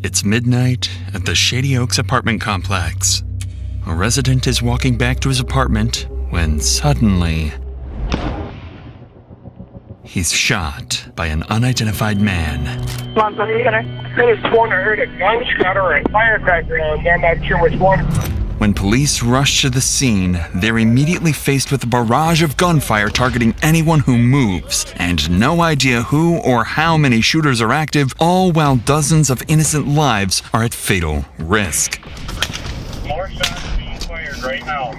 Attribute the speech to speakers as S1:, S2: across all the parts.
S1: It's midnight at the Shady Oaks apartment complex. A resident is walking back to his apartment when suddenly he's shot by an unidentified man.
S2: I could have sworn I heard a gunshot or a firecracker, and I'm not sure which one.
S1: When police rush to the scene, they're immediately faced with a barrage of gunfire targeting anyone who moves, and no idea who or how many shooters are active, all while dozens of innocent lives are at fatal risk.
S2: More shots being fired right now.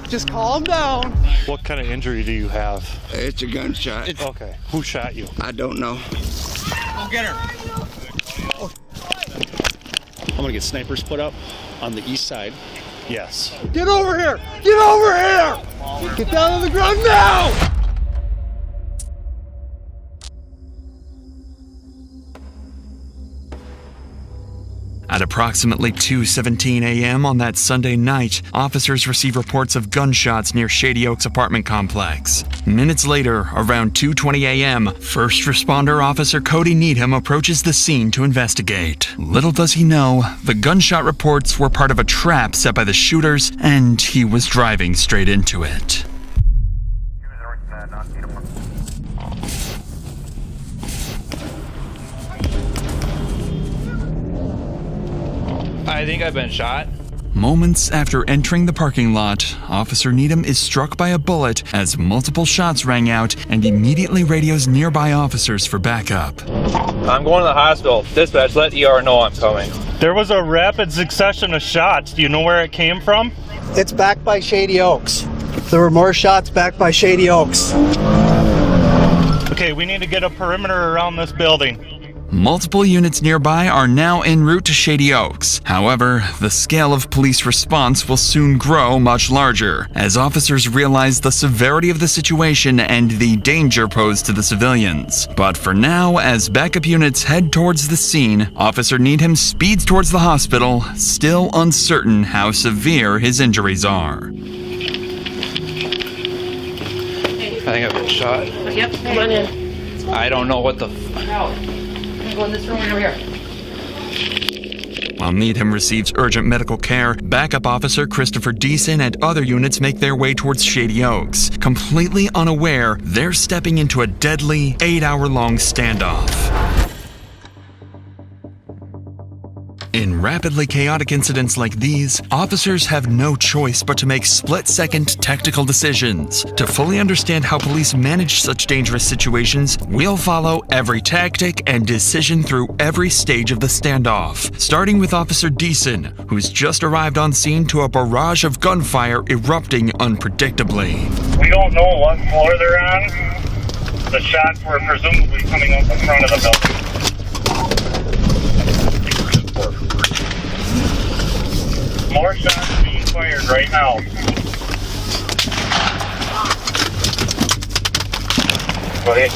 S3: Just calm down.
S4: What kind of injury do you have?
S5: It's a gunshot.
S4: Okay. Who shot you?
S5: I don't know.
S3: Go get her.
S6: I'm gonna get snipers put up on the east side.
S4: Yes.
S3: Get over here! Get over here! Get down on the ground now!
S1: At approximately 2:17 a.m. on that Sunday night, officers receive reports of gunshots near Shady Oaks apartment complex. Minutes later, around 2:20 a.m., first responder officer Cody Needham approaches the scene to investigate. Little does he know, the gunshot reports were part of a trap set by the shooters, and he was driving straight into it.
S7: I think I've been shot.
S1: Moments after entering the parking lot, Officer Needham is struck by a bullet as multiple shots rang out and immediately radios nearby officers for backup.
S7: I'm going to the hospital. Dispatch, let ER know I'm coming.
S4: There was a rapid succession of shots. Do you know where it came from?
S3: It's back by Shady Oaks. There were more shots back by Shady Oaks.
S4: Okay, we need to get a perimeter around this building.
S1: Multiple units nearby are now en route to Shady Oaks. However, the scale of police response will soon grow much larger, as officers realize the severity of the situation and the danger posed to the civilians. But for now, as backup units head towards the scene, Officer Needham speeds towards the hospital, still uncertain how severe his injuries are.
S7: I think I've been shot.
S8: Yep, come on in.
S7: I don't know what the
S8: Go in this room right over here.
S1: While Needham receives urgent medical care, backup officer Christopher Deason and other units make their way towards Shady Oaks. Completely unaware, they're stepping into a deadly 8-hour-long standoff. In rapidly chaotic incidents like these, officers have no choice but to make split-second tactical decisions. To fully understand how police manage such dangerous situations, we'll follow every tactic and decision through every stage of the standoff, starting with Officer Deason, who's just arrived on scene to a barrage of gunfire erupting unpredictably.
S2: We don't know what floor they're on. The shots were presumably coming up in front of the building. More shots being fired right now. Go ahead.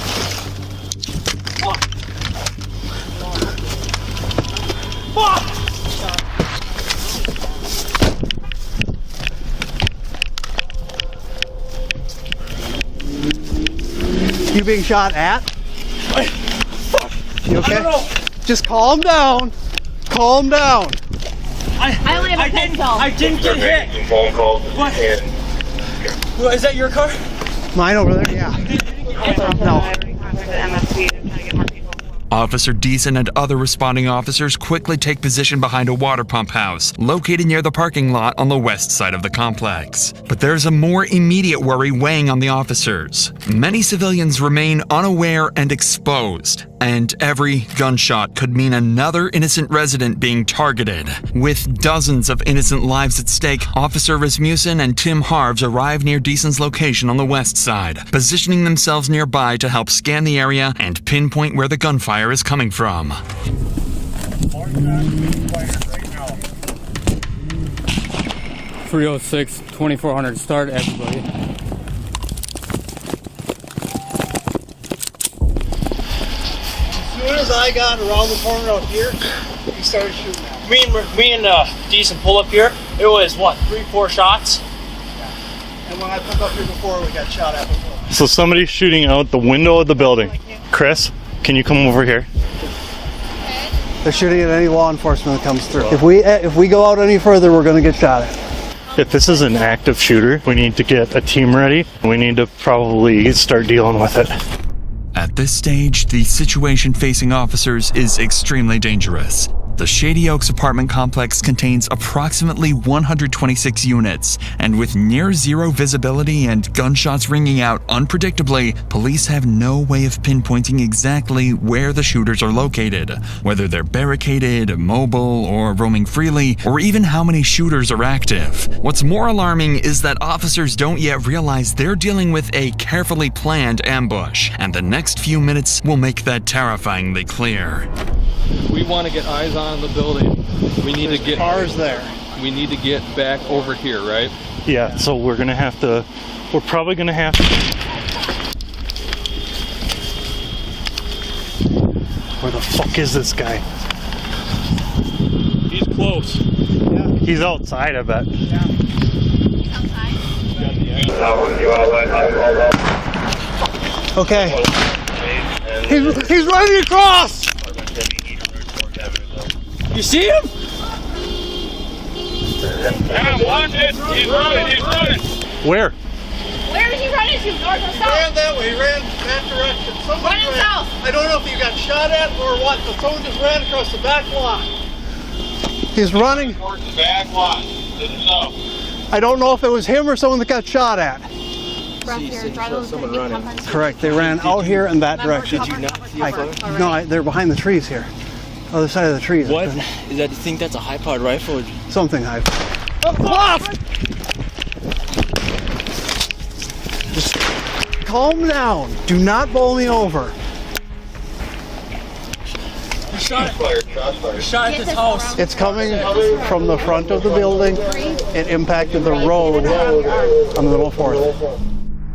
S3: You being shot at? You okay? Just calm down. Calm down.
S8: I only have a pencil.
S9: I didn't get hit.
S2: Phone calls.
S9: What? Well, is that your car?
S3: Mine over there, yeah. No.
S1: Officer Deason and other responding officers quickly take position behind a water pump house, located near the parking lot on the west side of the complex. But there's a more immediate worry weighing on the officers. Many civilians remain unaware and exposed, and every gunshot could mean another innocent resident being targeted. With dozens of innocent lives at stake, Officer Rasmussen and Tim Harves arrive near Deason's location on the west side, positioning themselves nearby to help scan the area and pinpoint where the gunfire is coming from.
S10: 306, 2400, start everybody.
S2: As soon as
S3: as I got around the corner out here, he started shooting at me.
S9: Me and Decent pull up here. It was what, 3-4 shots?
S3: Yeah. And when I pulled up here before, we got shot at before.
S4: So somebody's shooting out the window of the building. Chris, can you come over here?
S3: They're shooting at any law enforcement that comes through. If we go out any further, we're going to get shot at.
S4: If this is an active shooter, we need to get a team ready. We need to probably start dealing with it.
S1: At this stage, the situation facing officers is extremely dangerous. The Shady Oaks apartment complex contains approximately 126 units, and with near zero visibility and gunshots ringing out unpredictably, police have no way of pinpointing exactly where the shooters are located, whether they're barricaded, mobile, or roaming freely, or even how many shooters are active. What's more alarming is that officers don't yet realize they're dealing with a carefully planned ambush, and the next few minutes will make that terrifyingly clear.
S7: We want to get eyes on the building. We need to get
S3: cars there.
S7: We need to get back over here, right?
S4: Yeah, so we're probably gonna have to. Where the fuck is this guy?
S6: He's close.
S3: Yeah.
S4: He's outside, I bet.
S3: Yeah. Okay. He's running across!
S9: You see him?
S2: Yeah, watch it. He's running.
S4: Where?
S8: Where is he running to? North or
S3: He
S8: south?
S3: ran that way, he ran that direction. Somebody
S8: Running
S3: ran.
S8: south.
S3: I don't know if you got shot at or what, but someone just ran across the back lot. He's running.
S2: Towards the back lot. To the south.
S3: I don't know if it was him or someone that got shot at.
S8: Someone
S3: Correct, they ran out here in that direction.
S8: Did you not see
S3: No, they're behind the trees here. Other side of the trees.
S9: What? Is that, you think that's a high-powered rifle?
S3: Something high. Just calm down. Do not bowl me over.
S9: Shot at this house.
S3: It's coming from the front of the building. It impacted the road on the Little Fourth.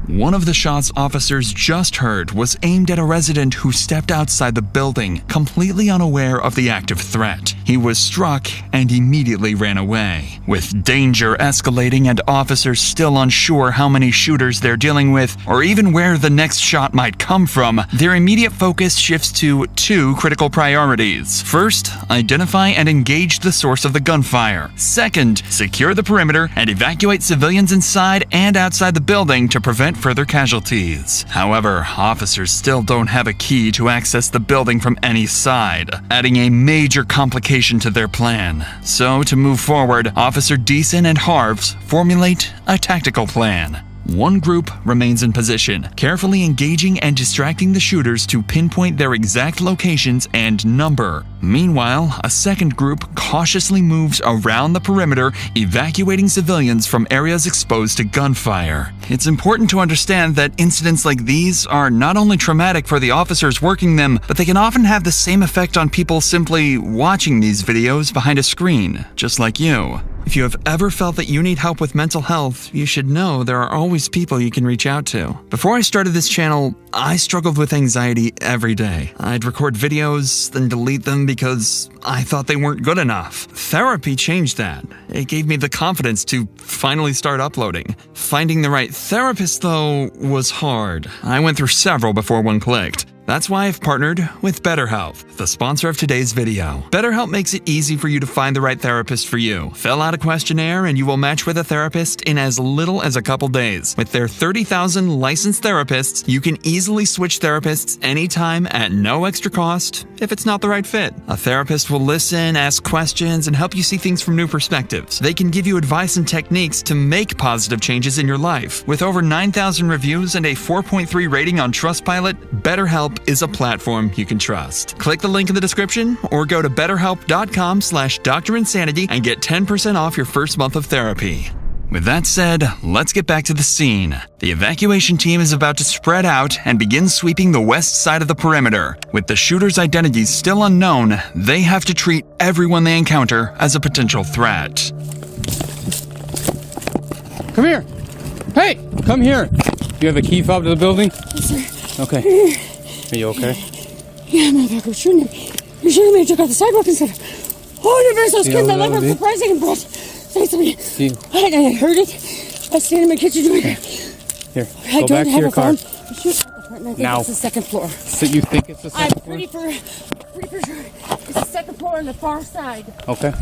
S1: One of the shots officers just heard was aimed at a resident who stepped outside the building, completely unaware of the active threat. He was struck and immediately ran away. With danger escalating and officers still unsure how many shooters they're dealing with, or even where the next shot might come from, their immediate focus shifts to two critical priorities. First, identify and engage the source of the gunfire. Second, secure the perimeter and evacuate civilians inside and outside the building to prevent further casualties. However, officers still don't have a key to access the building from any side, adding a major complication to their plan. So, to move forward, Officer Deason and Harves formulate a tactical plan. One group remains in position, carefully engaging and distracting the shooters to pinpoint their exact locations and number. Meanwhile, a second group cautiously moves around the perimeter, evacuating civilians from areas exposed to gunfire. It's important to understand that incidents like these are not only traumatic for the officers working them, but they can often have the same effect on people simply watching these videos behind a screen, just like you. If you have ever felt that you need help with mental health, you should know there are always people you can reach out to. Before I started this channel, I struggled with anxiety every day. I'd record videos, then delete them because I thought they weren't good enough. Therapy changed that. It gave me the confidence to finally start uploading. Finding the right therapist, though, was hard. I went through several before one clicked. That's why I've partnered with BetterHelp, the sponsor of today's video. BetterHelp makes it easy for you to find the right therapist for you. Fill out a questionnaire and you will match with a therapist in as little as a couple days. With their 30,000 licensed therapists, you can easily switch therapists anytime at no extra cost if it's not the right fit. A therapist will listen, ask questions, and help you see things from new perspectives. They can give you advice and techniques to make positive changes in your life. With over 9,000 reviews and a 4.3 rating on Trustpilot, BetterHelp is a platform you can trust. Click the link in the description or go to betterhelp.com/DrInsanity and get 10% off your first month of therapy. With that said, let's get back to the scene. The evacuation team is about to spread out and begin sweeping the west side of the perimeter. With the shooter's identities still unknown, they have to treat everyone they encounter as a potential threat.
S10: Come here. Hey, come here. You have a key fob to the building?
S8: Yes, sir.
S10: Okay. Are you okay?
S8: Yeah, motherfucker, was shooting him. You're shooting me. I took off the sidewalk and said, oh, the those kids that live up the president, bro. Say something. I heard it. I was standing in my kitchen doing it.
S10: Here, go back to your car.
S8: Now. It's the second floor.
S10: So you think it's the second floor?
S8: I'm pretty sure it's the second floor on the far side.
S10: Okay.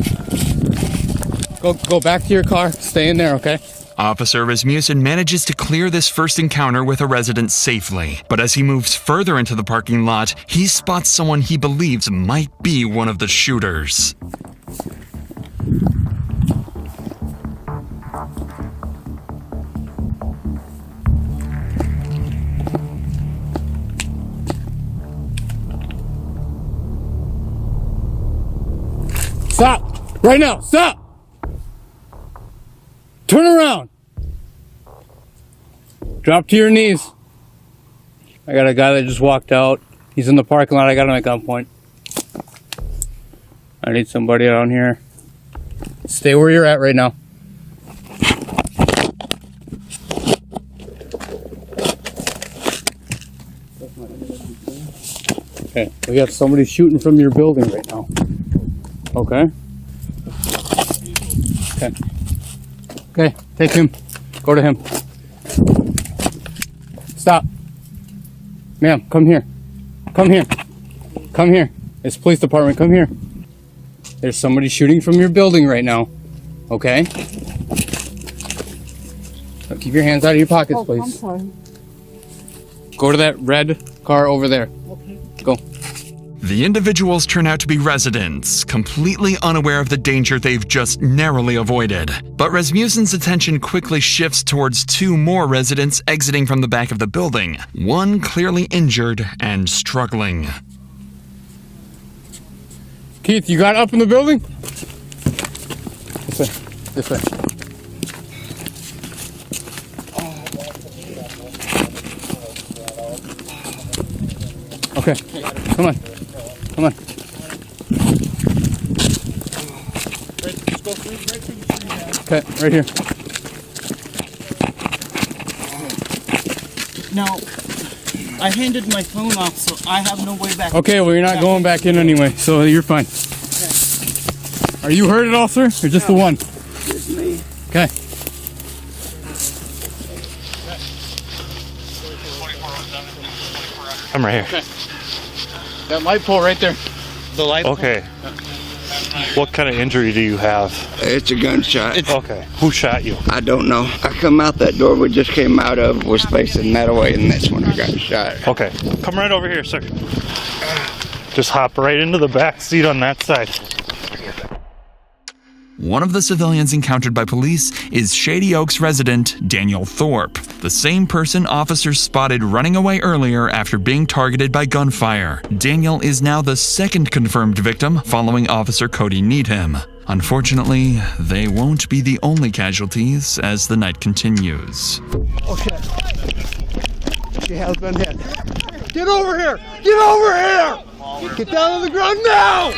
S10: Go back to your car. Stay in there, okay?
S1: Officer Rasmussen manages to clear this first encounter with a resident safely. But as he moves further into the parking lot, he spots someone he believes might be one of the shooters.
S10: Stop! Right now! Stop! Turn around! Drop to your knees. I got a guy that just walked out. He's in the parking lot. I got him at gunpoint. I need somebody around here. Stay where you're at right now. Okay, we got somebody shooting from your building right now. Okay. Okay. Okay, take him. Go to him. Stop. Ma'am, come here. Come here. Come here. It's police department. Come here. There's somebody shooting from your building right now. Okay? So keep your hands out of your pockets, please.
S8: I'm sorry.
S10: Go to that red car over there.
S8: Okay.
S10: Go.
S1: The individuals turn out to be residents, completely unaware of the danger they've just narrowly avoided. But Rasmussen's attention quickly shifts towards two more residents exiting from the back of the building, one clearly injured and struggling.
S10: Keith, you got up in the building? This way. This way. Okay, come on. Come on. Okay, right here.
S9: Now, I handed my phone off, so I have no way back.
S10: Okay, well, you're not going back in anyway, so you're fine. Okay. Are you hurt at all, sir? Or just the one?
S9: Just me.
S10: Okay.
S4: I'm right here.
S10: Okay. That light pole right there.
S9: The light.
S4: Okay. What kind of injury do you have?
S5: It's a gunshot.
S4: Okay. Who shot you?
S5: I don't know. I come out that door we just came out of, was facing that way, and that's when I got shot.
S4: Okay. Come right over here, sir. Just hop right into the back seat on that side.
S1: One of the civilians encountered by police is Shady Oaks resident Daniel Thorpe, the same person officers spotted running away earlier after being targeted by gunfire. Daniel is now the second confirmed victim following Officer Cody Needham. Unfortunately, they won't be the only casualties as the night continues.
S3: Okay. She has been hit. Get over here! Get over here! Get down on the ground now!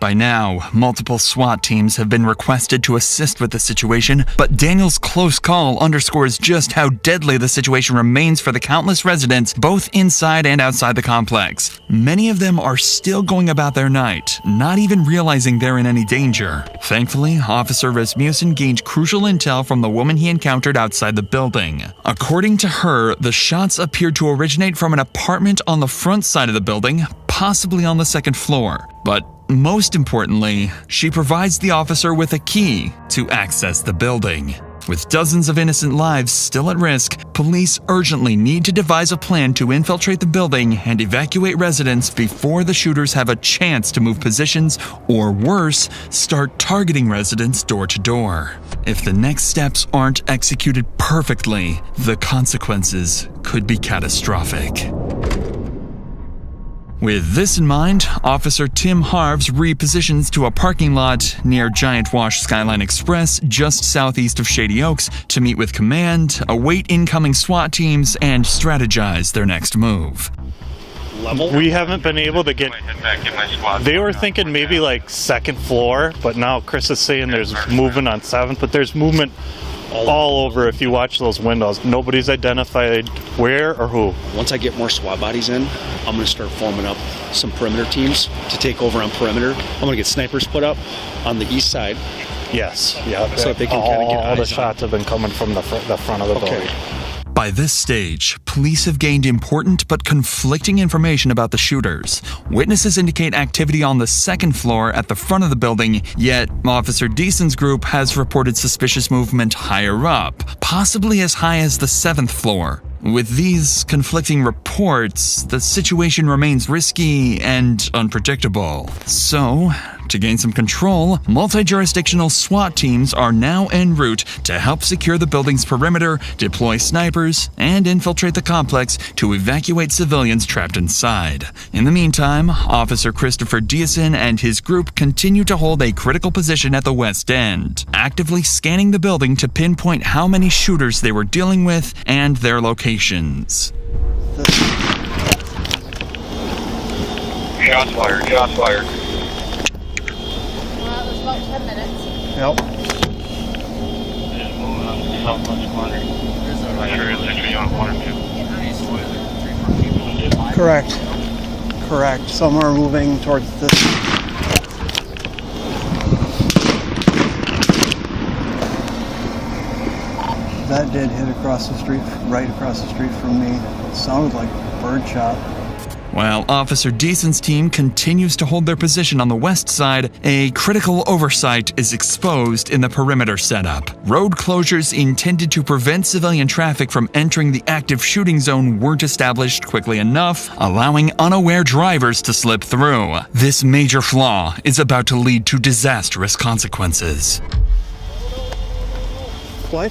S1: By now, multiple SWAT teams have been requested to assist with the situation, but Daniel's close call underscores just how deadly the situation remains for the countless residents both inside and outside the complex. Many of them are still going about their night, not even realizing they're in any danger. Thankfully, Officer Rasmussen gained crucial intel from the woman he encountered outside the building. According to her, the shots appeared to originate from an apartment on the front side of the building, possibly on the second floor. But most importantly, she provides the officer with a key to access the building. With dozens of innocent lives still at risk, police urgently need to devise a plan to infiltrate the building and evacuate residents before the shooters have a chance to move positions, or worse, start targeting residents door to door. If the next steps aren't executed perfectly, the consequences could be catastrophic. With this in mind, Officer Tim Harves repositions to a parking lot near Giant Wash Skyline Express just southeast of Shady Oaks to meet with command, await incoming SWAT teams, and strategize their next move.
S4: We haven't been able to get... They were thinking maybe like second floor, but now Chris is saying there's movement on 7th, but there's movement all over. If you watch those windows, nobody's identified where or who.
S6: Once I get more SWAT bodies in, I'm going to start forming up some perimeter teams to take over on perimeter. I'm going to get snipers put up on the east side.
S4: Yes, yeah.
S6: So that they can kind of get
S4: all the
S6: eyes on.
S4: shots have been coming from the front of the building.
S1: By this stage, police have gained important but conflicting information about the shooters. Witnesses indicate activity on the second floor at the front of the building, yet Officer Deason's group has reported suspicious movement higher up, possibly as high as the 7th floor. With these conflicting reports, the situation remains risky and unpredictable. So, to gain some control, multi-jurisdictional SWAT teams are now en route to help secure the building's perimeter, deploy snipers, and infiltrate the complex to evacuate civilians trapped inside. In the meantime, Officer Christopher Deason and his group continue to hold a critical position at the West End, actively scanning the building to pinpoint how many shooters they were dealing with and their locations.
S2: Shots fired, shots fired.
S8: Well, it was about 10 minutes.
S3: Yep.
S2: Just moving on to Southwest Corner. I'm sure it's actually on 1 or 2.
S3: Correct. Correct. Some are moving towards this. That did hit across the street, right across the street from me. It sounded like a bird shot.
S1: While Officer Deason's team continues to hold their position on the west side, a critical oversight is exposed in the perimeter setup. Road closures intended to prevent civilian traffic from entering the active shooting zone weren't established quickly enough, allowing unaware drivers to slip through. This major flaw is about to lead to disastrous consequences.
S3: What?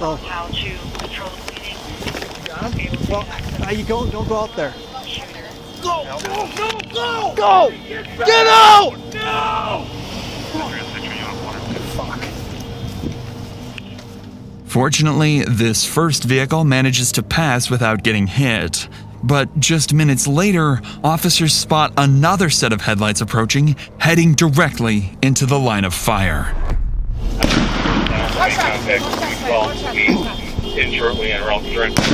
S3: Oh.
S11: How to control the bleeding.
S3: Well, you don't go out there.
S11: Go! Go! Go! Go!
S3: Go! Get out!
S11: No!
S3: Fuck.
S1: Fortunately, this first vehicle manages to pass without getting hit. But just minutes later, officers spot another set of headlights approaching, heading directly into the line of fire.
S2: Contact 212 in shortly and around the direct.
S11: 2! 3!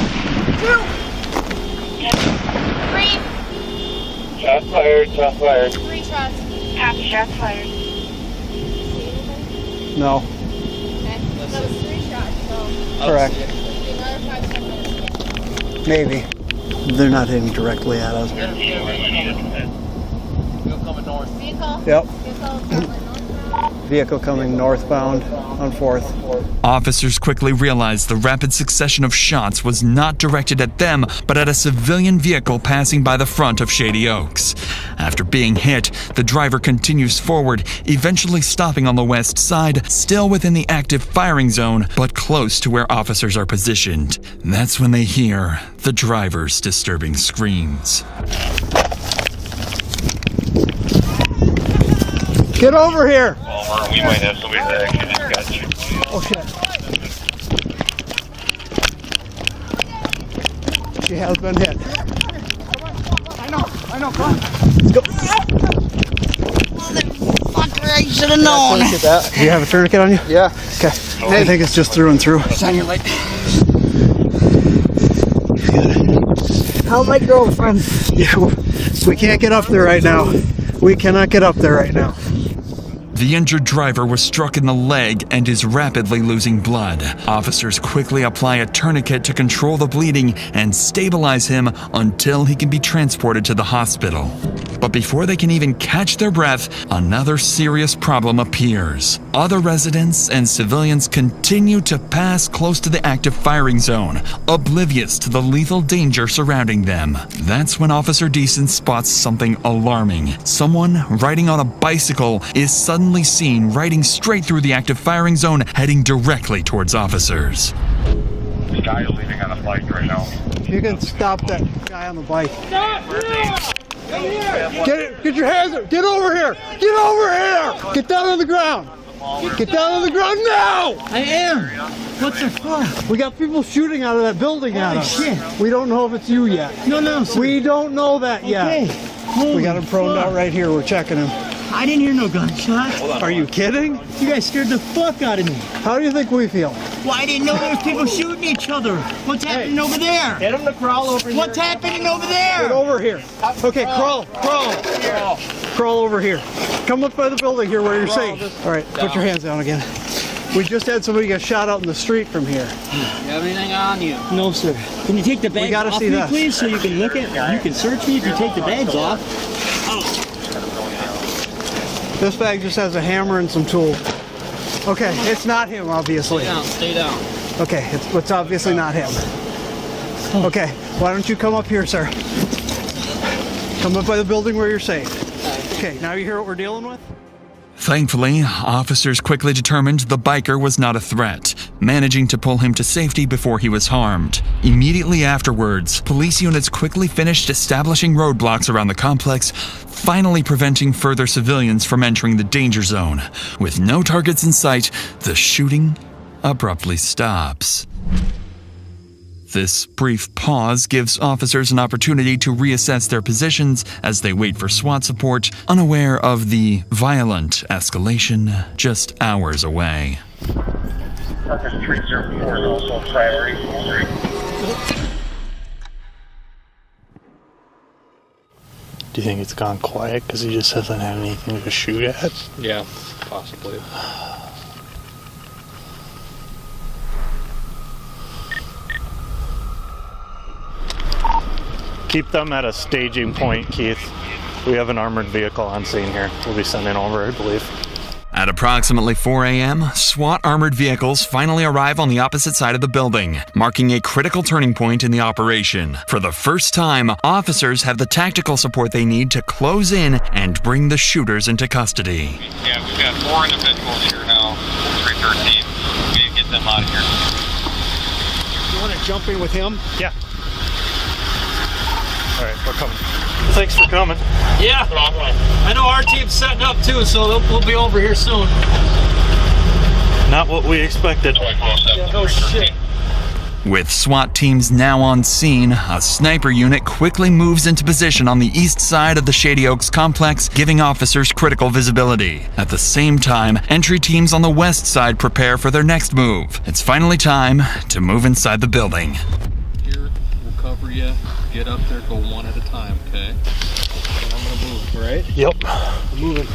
S2: Shots fired, shots fired.
S11: 3 shots. Half shots fired.
S3: No.
S8: Okay. That was 3 shots, so
S3: Correct.
S8: another 5-10 minutes.
S3: Maybe. They're not hitting directly at us.
S9: Vehicle coming north.
S8: Vehicle.
S3: Yep.
S8: Vehicle coming northbound.
S3: Vehicle coming northbound on 4th.
S1: Officers quickly realized the rapid succession of shots was not directed at them, but at a civilian vehicle passing by the front of Shady Oaks. After being hit, the driver continues forward, eventually stopping on the west side, still within the active firing zone, but close to where officers are positioned. That's when they hear the driver's disturbing screams.
S3: Get over here!
S2: Well, we might have somebody that actually just got you.
S3: Oh shit. She has been hit. I know, come on. Let's go.
S5: Fucker, I should have known.
S3: Do you have a tourniquet on you?
S5: Yeah.
S3: Okay. I think it's just through and through.
S5: Shine your light. How my girlfriend?
S3: Yeah, we can't get up there right now. We cannot get up there right now.
S1: The injured driver was struck in the leg and is rapidly losing blood. Officers quickly apply a tourniquet to control the bleeding and stabilize him until he can be transported to the hospital. But before they can even catch their breath, another serious problem appears. Other residents and civilians continue to pass close to the active firing zone, oblivious to the lethal danger surrounding them. That's when Officer Deason spots something alarming. Someone riding on a bicycle is suddenly seen riding straight through the active firing zone, heading directly towards officers.
S2: This guy is leaving on a bike right now.
S3: You can stop that guy on the bike. Get your hands up. Get over here. Get over here. Get down on the ground. Get down on the ground now.
S9: I am! What the fuck?
S3: We got people shooting out of that building at us.
S9: Shit.
S3: We don't know if it's you yet.
S9: No, sir.
S3: We don't know that yet.
S9: Okay.
S3: We got him proned out right here. We're checking him.
S12: I didn't hear no gunshots.
S3: Are you kidding?
S12: You guys scared the fuck out of me.
S3: How do you think we feel?
S12: Well, I didn't know there was people shooting each other. What's happening over there?
S3: Get them to crawl over here.
S12: What's happening over there?
S3: Get over here. Okay, crawl. Crawl over here. Come up by the building here where you're safe. All right, put your hands down again. We just had somebody get shot out in the street from here.
S12: You have anything on you? No, sir. Can you take the bags off me, please, so you can look at? You can search me if you take the bags off.
S3: This bag just has a hammer and some tools. Okay, it's not him, obviously.
S12: Stay down.
S3: Okay, it's obviously not him. Okay, why don't you come up here, sir? Come up by the building where you're safe. Okay, now you hear what we're dealing with?
S1: Thankfully, officers quickly determined the biker was not a threat, managing to pull him to safety before he was harmed. Immediately afterwards, police units quickly finished establishing roadblocks around the complex, finally preventing further civilians from entering the danger zone. With no targets in sight, the shooting abruptly stops. This brief pause gives officers an opportunity to reassess their positions as they wait for SWAT support, unaware of the violent escalation just hours away.
S2: Officer 304 is also a priority.
S4: Do you think it's gone quiet because he just hasn't had anything to shoot at?
S13: Yeah, possibly.
S4: Keep them at a staging point, Keith. We have an armored vehicle on scene here. We'll be sending over, I believe.
S1: At approximately 4 a.m., SWAT armored vehicles finally arrive on the opposite side of the building, marking a critical turning point in the operation. For the first time, officers have the tactical support they need to close in and bring the shooters into custody.
S2: Yeah, we've got 4 individuals here now, 313. We need to get them out of here.
S3: You want to jump in with him?
S4: Yeah. All right, we're coming. Thanks for coming.
S9: Yeah, I know our team's setting up too, so we'll be over here soon.
S4: Not what we expected.
S9: Yeah, no shit.
S1: With SWAT teams now on scene, a sniper unit quickly moves into position on the east side of the Shady Oaks complex, giving officers critical visibility. At the same time, entry teams on the west side prepare for their next move. It's finally time to move inside the building.
S13: Here, we'll cover you. Get up there, go one at a time, okay? And I'm gonna move, right?
S4: Yep.
S3: I'm moving.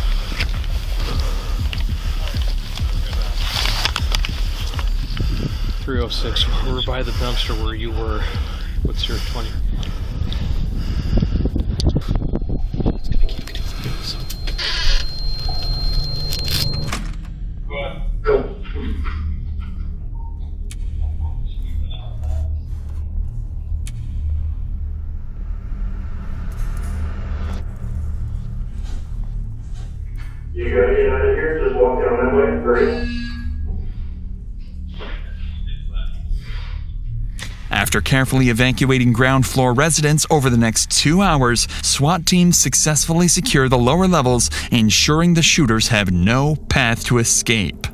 S13: We're by the dumpster where you were. What's your 20? It's gonna keep getting focused.
S2: Go. You gotta get out of here, just walk down that way, great.
S1: After carefully evacuating ground floor residents over the next 2 hours, SWAT teams successfully secure the lower levels, ensuring the shooters have no path to escape.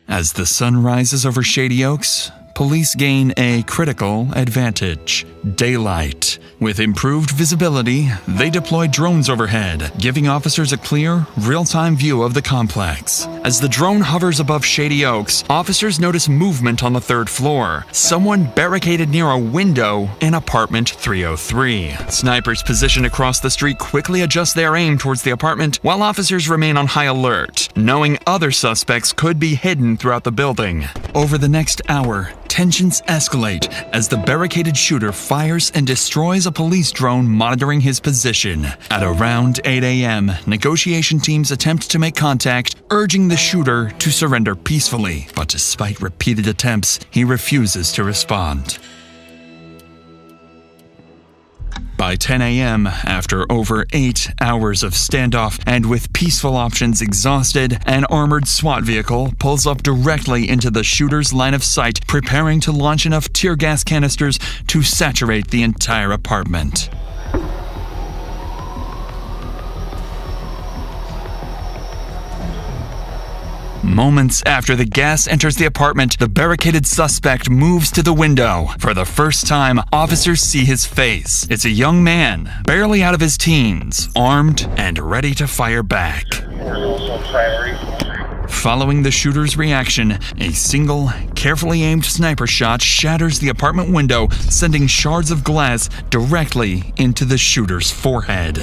S1: As the sun rises over Shady Oaks, police gain a critical advantage: daylight. With improved visibility, they deploy drones overhead, giving officers a clear, real-time view of the complex. As the drone hovers above Shady Oaks, officers notice movement on the 3rd floor. Someone barricaded near a window in apartment 303. Snipers positioned across the street quickly adjust their aim towards the apartment, while officers remain on high alert, knowing other suspects could be hidden throughout the building. Over the next hour, tensions escalate as the barricaded shooter fires and destroys a police drone monitoring his position. At around 8 a.m., negotiation teams attempt to make contact, urging the shooter to surrender peacefully. But despite repeated attempts, he refuses to respond. By 10 a.m., after over 8 hours of standoff and with peaceful options exhausted, an armored SWAT vehicle pulls up directly into the shooter's line of sight, preparing to launch enough tear gas canisters to saturate the entire apartment. Moments after the gas enters the apartment, the barricaded suspect moves to the window. For the first time, officers see his face. It's a young man, barely out of his teens, armed and ready to fire back. Following the shooter's reaction, a single, carefully aimed sniper shot shatters the apartment window, sending shards of glass directly into the shooter's forehead.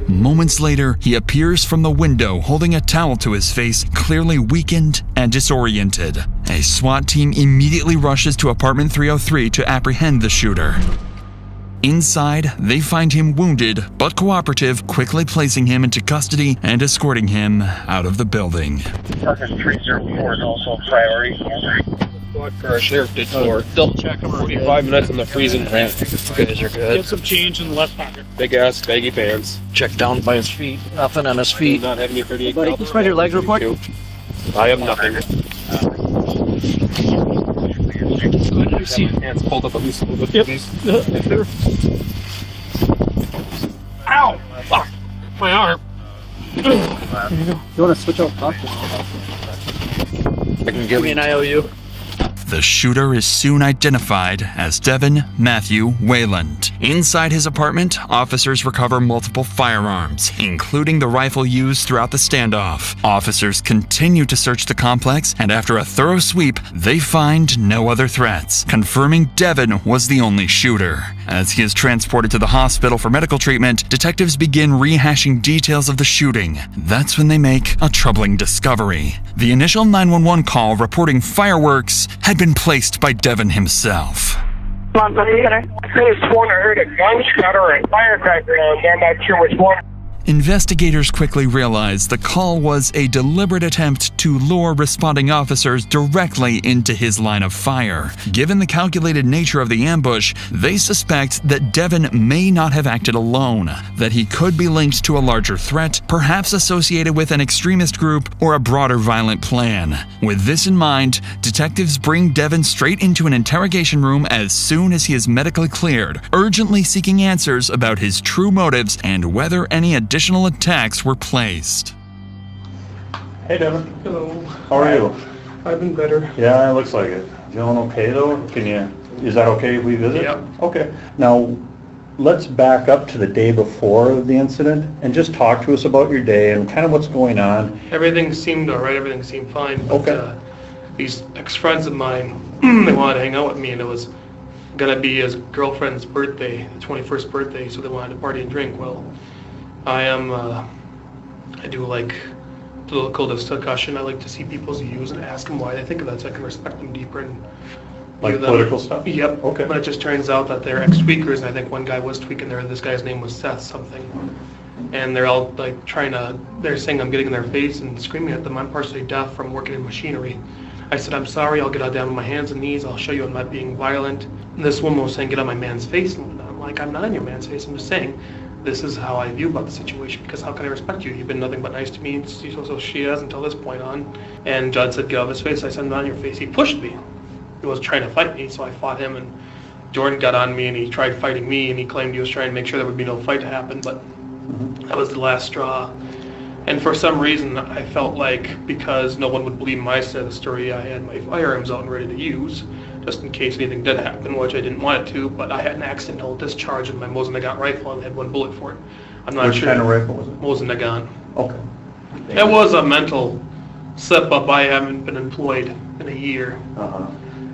S1: Moments later, he appears from the window holding a towel to his face, clearly weakened and disoriented. A SWAT team immediately rushes to apartment 303 to apprehend the shooter. Inside, they find him wounded but cooperative, quickly placing him into custody and escorting him out of the building.
S2: Apartment 304 is also a priority.
S7: What our sheriff did for double check him 45 minutes in the freezing rain. You guys are good.
S9: Get some change in the left pocket.
S7: Big ass baggy pants.
S12: Check down by his feet. Nothing on his feet.
S7: Not having any 38.
S12: Buddy, can you spread your legs real quick?
S7: I have nothing. I see hands pulled up at least a little bit.
S9: Yep. Ow! Fuck! My arm.
S12: There you go. You want to switch out doctors?
S7: I can give me an IOU.
S1: The shooter is soon identified as Devin Matthew Wayland. Inside his apartment, officers recover multiple firearms, including the rifle used throughout the standoff. Officers continue to search the complex, and after a thorough sweep, they find no other threats, confirming Devin was the only shooter. As he is transported to the hospital for medical treatment, detectives begin rehashing details of the shooting. That's when they make a troubling discovery. The initial 911 call reporting fireworks had been placed by Devin himself.
S2: I sworn I heard a gunshot or a firecracker, and I'm not sure which one.
S1: Investigators quickly realized the call was a deliberate attempt to lure responding officers directly into his line of fire. Given the calculated nature of the ambush, they suspect that Devin may not have acted alone, that he could be linked to a larger threat, perhaps associated with an extremist group or a broader violent plan. With this in mind, detectives bring Devin straight into an interrogation room as soon as he is medically cleared, urgently seeking answers about his true motives and whether any additional attacks were placed.
S4: Hey, Devin.
S14: Hello.
S4: How are you?
S14: I've been better.
S4: Yeah, it looks like it. Feeling okay though? Is that okay if we visit?
S14: Yep.
S4: Okay. Now, let's back up to the day before the incident and just talk to us about your day and kind of what's going on.
S14: Everything seemed alright, everything seemed fine. But,
S4: Okay.
S14: These ex-friends of mine, they wanted to hang out with me, and it was gonna be his girlfriend's birthday, the 21st birthday, so they wanted to party and drink. Well, I do like political discussion. I like to see people's views and ask them why they think of that so I can respect them deeper and
S4: Like
S14: view them.
S4: political stuff?
S14: Yep.
S4: Okay.
S14: But it just turns out that they're ex-tweakers, and I think one guy was tweaking there. This guy's name was Seth something. And they're all like they're saying I'm getting in their face and screaming at them. I'm partially deaf from working in machinery. I said, I'm sorry, I'll get down on my hands and knees, I'll show you I'm not being violent. And this woman was saying, get on my man's face. And I'm like, I'm not on your man's face, I'm just saying, this is how I view about the situation, because how can I respect you? You've been nothing but nice to me, so she has until this point on. And Judd said, get off his face. I said, I'm not on your face. He pushed me. He was trying to fight me, so I fought him, and Jordan got on me, and he tried fighting me, and he claimed he was trying to make sure there would be no fight to happen, but that was the last straw. And for some reason, I felt like because no one would believe my side of the story, I had my firearms out and ready to use, just in case anything did happen, which I didn't want it to, but I had an accidental discharge in my Mosin Nagant rifle and had one bullet for it. I'm not
S4: Which
S14: sure.
S4: kind of rifle was it?
S14: Mosin Nagant.
S4: Okay.
S14: It was a mental slip-up. I haven't been employed in a year.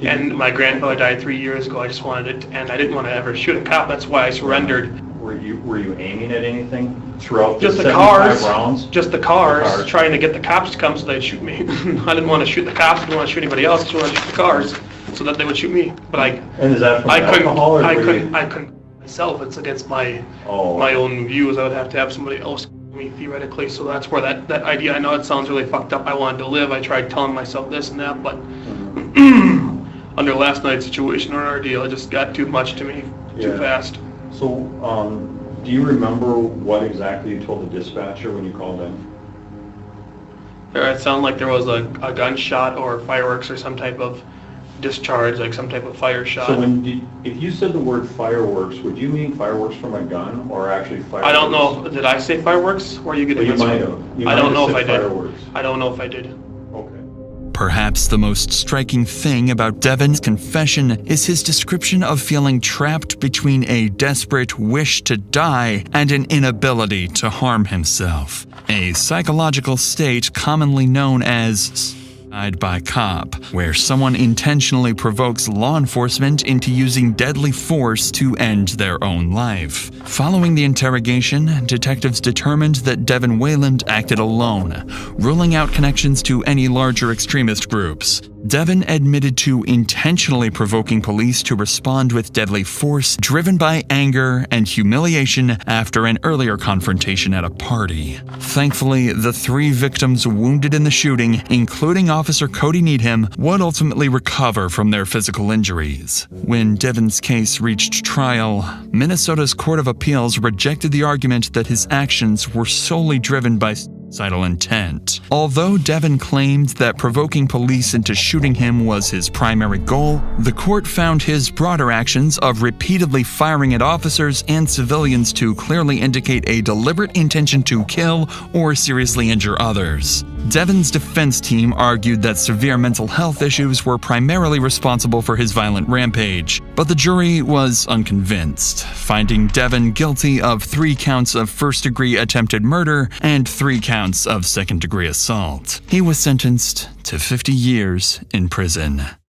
S14: And my grandfather died 3 years ago. I just wanted it, and I didn't want to ever shoot a cop. That's why I surrendered.
S4: Were you aiming at anything throughout
S14: Just
S4: the
S14: the
S4: 75
S14: cars,
S4: rounds?
S14: just the cars, trying to get the cops to come so they'd shoot me. I didn't want to shoot the cops, I didn't want to shoot anybody else, I just wanted to shoot the cars so that they would shoot me. But
S4: And is that from alcohol, or
S14: I
S4: were you-
S14: couldn't myself. It's against my own views. I would have to have somebody else kill me theoretically. So that's where that idea. I know it sounds really fucked up. I wanted to live. I tried telling myself this and that, but under last night's situation or ordeal, it just got too much to me, too fast.
S4: So, do you remember what exactly you told the dispatcher when you called in?
S14: It sounded like there was a gunshot or fireworks or some type of discharge, like some type of fire shot.
S4: So if you said the word fireworks, would you mean fireworks from a gun or actually fireworks?
S14: I don't know. Did I say fireworks? Or are you getting
S4: Well, you
S14: this
S4: might
S14: one?
S4: have. You
S14: I
S4: might
S14: don't know
S4: have
S14: if I
S4: said
S14: did.
S4: fireworks.
S14: I don't know if I did.
S4: Okay.
S1: Perhaps the most striking thing about Devin's confession is his description of feeling trapped between a desperate wish to die and an inability to harm himself, a psychological state commonly known as suicide by cop, where someone intentionally provokes law enforcement into using deadly force to end their own life. Following the interrogation, detectives determined that Devin Wayland acted alone, ruling out connections to any larger extremist groups. Devin admitted to intentionally provoking police to respond with deadly force, driven by anger and humiliation after an earlier confrontation at a party. Thankfully, the 3 victims wounded in the shooting, including Officer Cody Needham, would ultimately recover from their physical injuries. When Devin's case reached trial, Minnesota's Court of Appeals rejected the argument that his actions were solely driven by suicidal intent. Although Devin claimed that provoking police into shooting him was his primary goal, the court found his broader actions of repeatedly firing at officers and civilians to clearly indicate a deliberate intention to kill or seriously injure others. Devin's defense team argued that severe mental health issues were primarily responsible for his violent rampage, but the jury was unconvinced, finding Devin guilty of 3 counts of first-degree attempted murder and 3 counts of second-degree assault. He was sentenced to 50 years in prison.